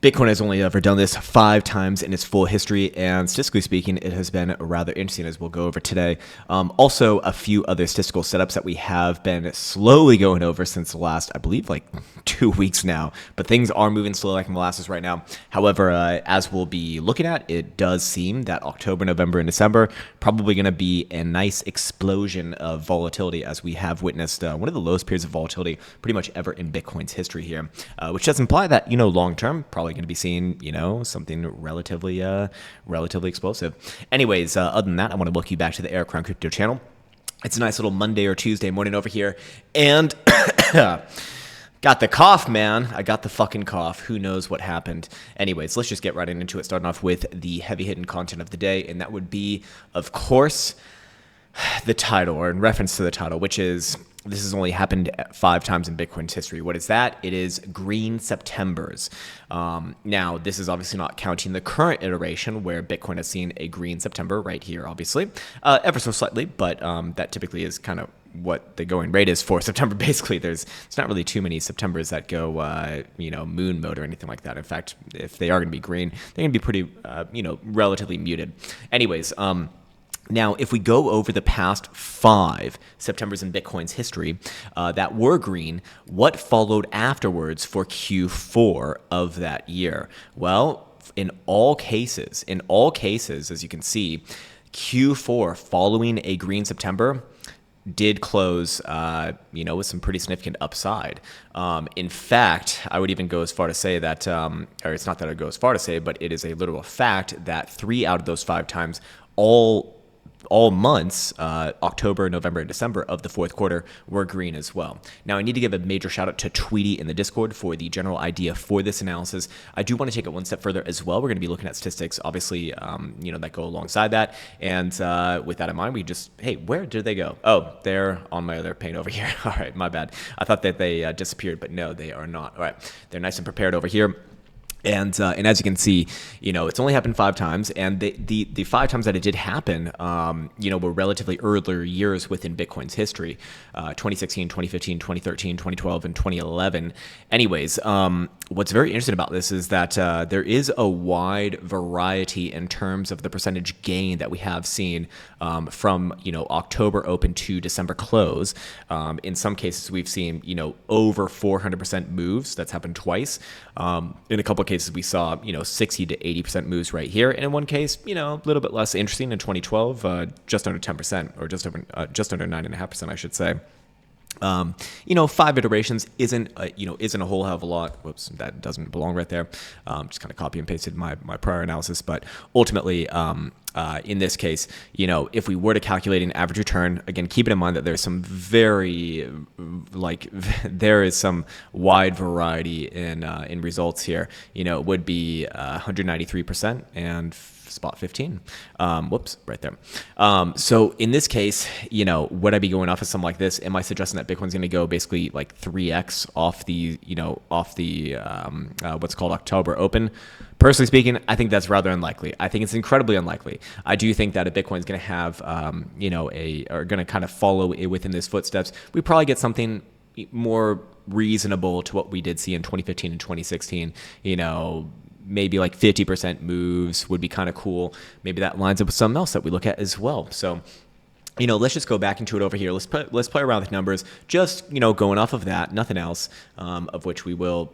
Bitcoin has only ever done this 5 times in its full history, and statistically speaking, it has been rather interesting, as we'll go over today. Also, a few other statistical setups that we have been slowly going over since the last, I believe, like 2 weeks now. But things are moving slow like molasses right now. However, as we'll be looking at, it does seem that October, November, and December probably going to be a nice explosion of volatility, as we have witnessed one of the lowest periods of volatility pretty much ever in Bitcoin's history here, which does imply that, long term, probably going to be seeing, something relatively explosive. Anyways, other than that, I want to welcome you back to the Krown Crypto channel. It's a nice little Monday or Tuesday morning over here, and got the cough, man. I got the fucking cough. Who knows what happened? Anyways, let's just get right into it, starting off with the heavy-hitting content of the day, and that would be, of course, the title, or in reference to the title, which is, this has only happened 5 times in Bitcoin's history. What is that? It is green Septembers. Now, this is obviously not counting the current iteration where Bitcoin has seen a green September right here, obviously, ever so slightly, but that typically is kind of what the going rate is for September. Basically, it's not really too many Septembers that go, moon mode or anything like that. In fact, if they are going to be green, they're going to be pretty, relatively muted. Anyways, now, if we go over the past 5 Septembers in Bitcoin's history that were green, what followed afterwards for Q4 of that year? Well, in all cases, as you can see, Q4 following a green September did close, with some pretty significant upside. In fact, I would even go as far to say that, or it's not that I would go as far to say, but it is a literal fact that 3 out of those 5 times, all months, October, November, and December of the 4th quarter were green as well. Now, I need to give a major shout out to Tweety in the Discord for the general idea for this analysis. I do want to take it one step further as well. We're going to be looking at statistics, obviously, that go alongside that. And with that in mind, we just, hey, where did they go? Oh, they're on my other pane over here. All right, my bad. I thought that they disappeared, but no, they are not. All right, they're nice and prepared over here. And as you can see, it's only happened 5 times, and the 5 times that it did happen, were relatively earlier years within Bitcoin's history, 2016, 2015, 2013, 2012, and 2011. Anyways, what's very interesting about this is that there is a wide variety in terms of the percentage gain that we have seen from, October open to December close. In some cases, we've seen, over 400% moves. That's happened twice. In a couple of cases, we saw, 60 to 80% moves right here. And in one case, a little bit less interesting in 2012, just under 10%, or just under 9.5%, I should say. 5 iterations isn't a whole hell of a lot. Whoops, that doesn't belong right there. Just kind of copy and pasted my prior analysis. But ultimately, in this case, if we were to calculate an average return, again, keep it in mind that there's some there is some wide variety in results here. It would be 193% and spot 15. Whoops, right there. So in this case, would I be going off of something like this? Am I suggesting that Bitcoin's going to go basically like 3x off the what's called October open? Personally speaking, I think that's rather unlikely. I think it's incredibly unlikely. I do think that if Bitcoin's going to have, or going to kind of follow it within those footsteps, we probably get something more reasonable to what we did see in 2015 and 2016. Maybe like 50% moves would be kind of cool. Maybe that lines up with something else that we look at as well. So, let's just go back into it over here. Let's play around with numbers, just, going off of that, nothing else, of which we will,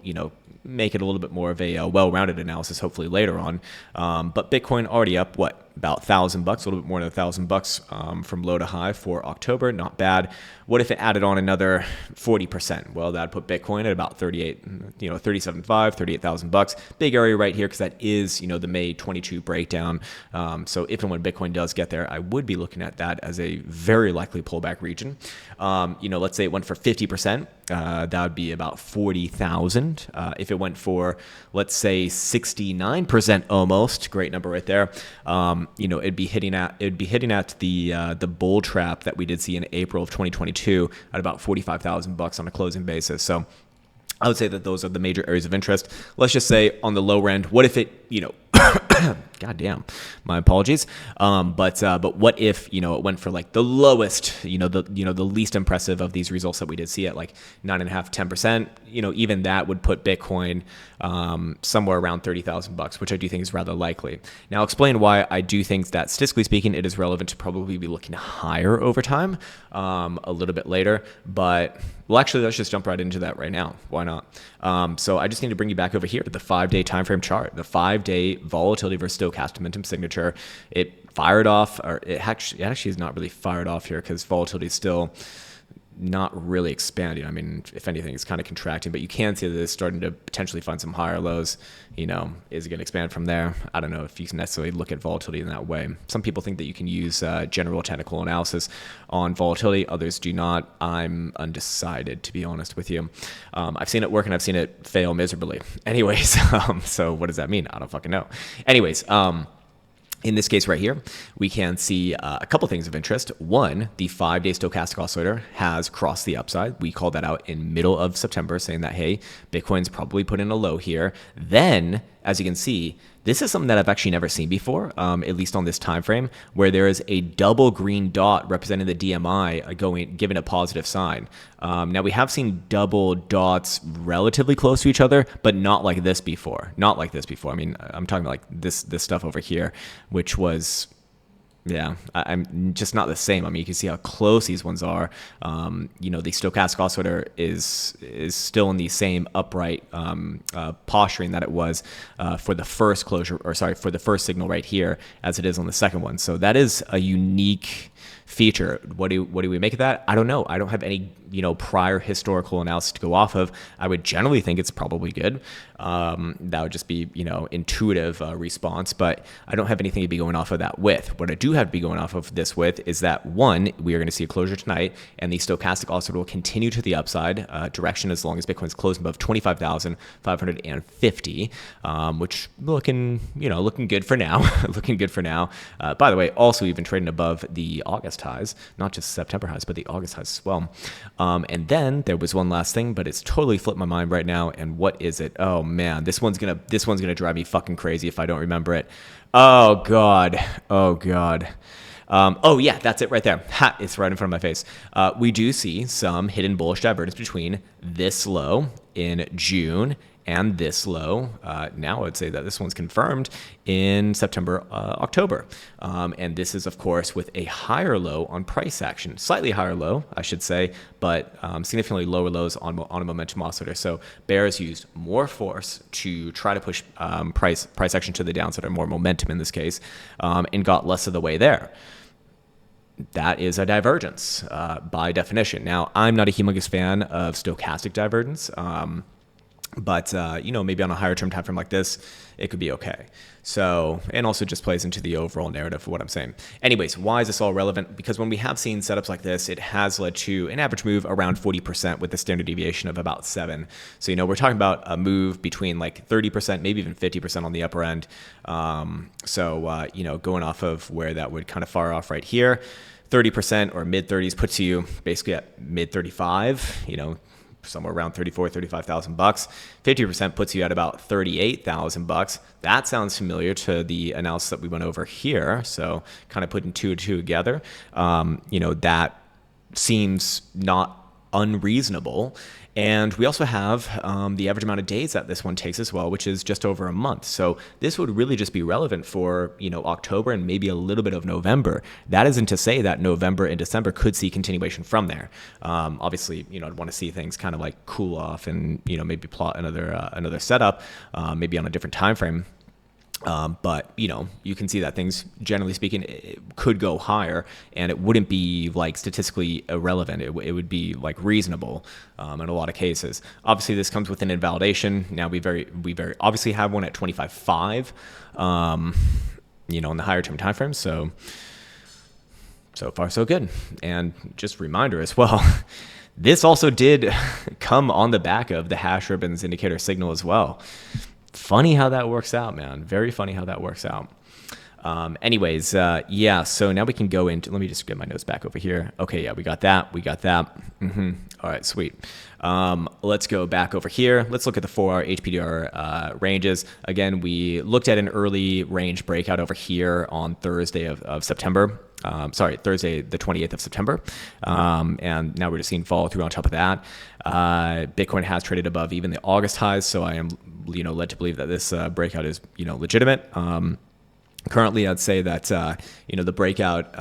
make it a little bit more of a well-rounded analysis, hopefully later on. But Bitcoin already up, about $1,000, a little bit more than $1,000 from low to high for October. Not bad. What if it added on another 40%? Well, that'd put Bitcoin at about 37.5, $38,000. Big area right here, because that is, the May 22 breakdown. So if and when Bitcoin does get there, I would be looking at that as a very likely pullback region. Let's say it went for 50%. That would be about 40,000. If it went for, let's say, 69% almost, great number right there. It'd be hitting at the bull trap that we did see in April of 2022 at about $45,000 on a closing basis. So I would say that those are the major areas of interest. Let's just say on the low end, what if it, God damn, my apologies. But what if, it went for like the lowest, the least impressive of these results that we did see at like 9.5, 10%, even that would put Bitcoin somewhere around $30,000, which I do think is rather likely. Now, I'll explain why I do think that statistically speaking, it is relevant to probably be looking higher over time a little bit later. But well, actually, let's just jump right into that right now. Why not? So I just need to bring you back over here to the 5-day time frame chart, the 5-day volatility versus stochastic momentum signature. It fired off, or it actually is not really fired off here because volatility is still not really expanding. I mean, if anything, it's kind of contracting, but you can see that it's starting to potentially find some higher lows. Is it going to expand from there? I don't know if you can necessarily look at volatility in that way. Some people think that you can use general technical analysis on volatility. Others do not. I'm undecided, to be honest with you. I've seen it work and I've seen it fail miserably. Anyways, so what does that mean? I don't fucking know. Anyways, in this case right here, we can see a couple things of interest. One, the 5-day stochastic oscillator has crossed the upside. We called that out in middle of September, saying that, hey, Bitcoin's probably put in a low here. Then, as you can see, this is something that I've actually never seen before, at least on this time frame, where there is a double green dot representing the DMI giving a positive sign. Now, we have seen double dots relatively close to each other, but not like this before. Not like this before. I mean, I'm talking about like this stuff over here, which was... Yeah, I'm just not the same. I mean, you can see how close these ones are. The stochastic oscillator is still in the same upright posturing that it was for the first for the first signal right here as it is on the second one. So that is a unique feature. What do we make of that? I don't know. I don't have any prior historical analysis to go off of. I would generally think it's probably good. That would just be intuitive response, but I don't have anything to be going off of that with. What I do have to be going off of this with is that, one, we are going to see a closure tonight, and the stochastic oscillator will continue to the upside direction as long as Bitcoin's closing above 25,550, which looking good for now. Looking good for now. By the way, also even trading above the August highs, not just September highs, but the August highs as well. And then there was one last thing, but it's totally flipped my mind right now. And what is it? Oh man, this one's gonna drive me fucking crazy if I don't remember it. Oh god. Oh yeah, that's it right there. Ha, it's right in front of my face. We do see some hidden bullish divergence between this low in June and this low. Now I would say that this one's confirmed in September, October. And this is, of course, with a higher low on price action. Slightly higher low, I should say, but significantly lower lows on a momentum oscillator. So bears used more force to try to push price action to the downside, or more momentum in this case, and got less of the way there. That is a divergence by definition. Now, I'm not a humongous fan of stochastic divergence. But maybe on a higher term time frame like this, it could be okay. So, and also just plays into the overall narrative of what I'm saying. Anyways, why is this all relevant? Because when we have seen setups like this, it has led to an average move around 40% with a standard deviation of about 7. So, we're talking about a move between like 30%, maybe even 50% on the upper end. Going off of where that would kind of fire off right here, 30% or mid 30s puts you basically at mid 35, somewhere around $35,000. 50% puts you at about $38,000. That sounds familiar to the analysis that we went over here. So kind of putting two and two together, that seems not unreasonable. And we also have the average amount of days that this one takes as well, which is just over a month. So this would really just be relevant for, October and maybe a little bit of November. That isn't to say that November and December could see continuation from there. Obviously, I'd want to see things kind of like cool off and, maybe plot another setup, maybe on a different time frame. But you can see that things, generally speaking, it could go higher, and it wouldn't be like statistically irrelevant. It would be like reasonable in a lot of cases. Obviously, this comes with an invalidation. Now we very obviously have one at 25.5, in the higher term time frame. So far so good. And just reminder as well. This also did come on the back of the hash ribbons indicator signal as well. Funny how that works out, man. Very funny how that works out. Anyways, yeah, so now we can go into, let me just get my notes back over here. Okay, yeah, we got that. All right, sweet. Let's go back over here. Let's look at the 4-hour HPDR ranges. Again, we looked at an early range breakout over here on Thursday of September. Thursday, the 28th of September. And now we're just seeing follow through on top of that. Bitcoin has traded above even the August highs, so I am, led to believe that this breakout is, legitimate. Currently, I'd say that the breakout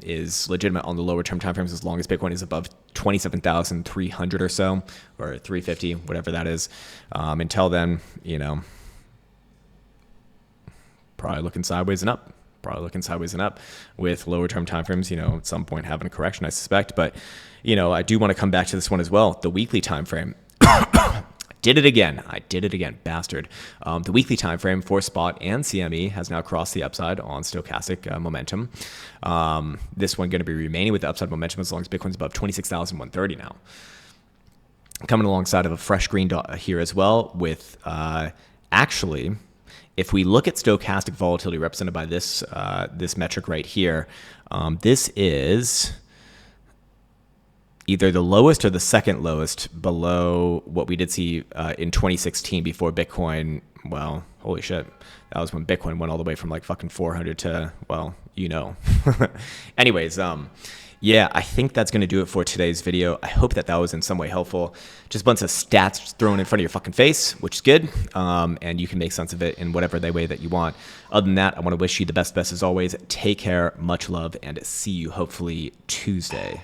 is legitimate on the lower term timeframes as long as Bitcoin is above 27,300 or so, or 350, whatever that is. Until then, probably looking sideways and up. With lower term timeframes, at some point having a correction, I suspect. But I do want to come back to this one as well, the weekly time frame. I did it again, bastard. The weekly time frame for spot and CME has now crossed the upside on stochastic momentum. This one going to be remaining with the upside momentum as long as Bitcoin's above 26,130 now. Coming alongside of a fresh green dot here as well with actually, if we look at stochastic volatility represented by this this metric right here, this is either the lowest or the second lowest below what we did see in 2016 before Bitcoin. Well, holy shit. That was when Bitcoin went all the way from like fucking 400 to, well, Anyways, yeah, I think that's going to do it for today's video. I hope that was in some way helpful. Just a bunch of stats thrown in front of your fucking face, which is good. And you can make sense of it in whatever way that you want. Other than that, I want to wish you the best as always. Take care, much love, and see you hopefully Tuesday.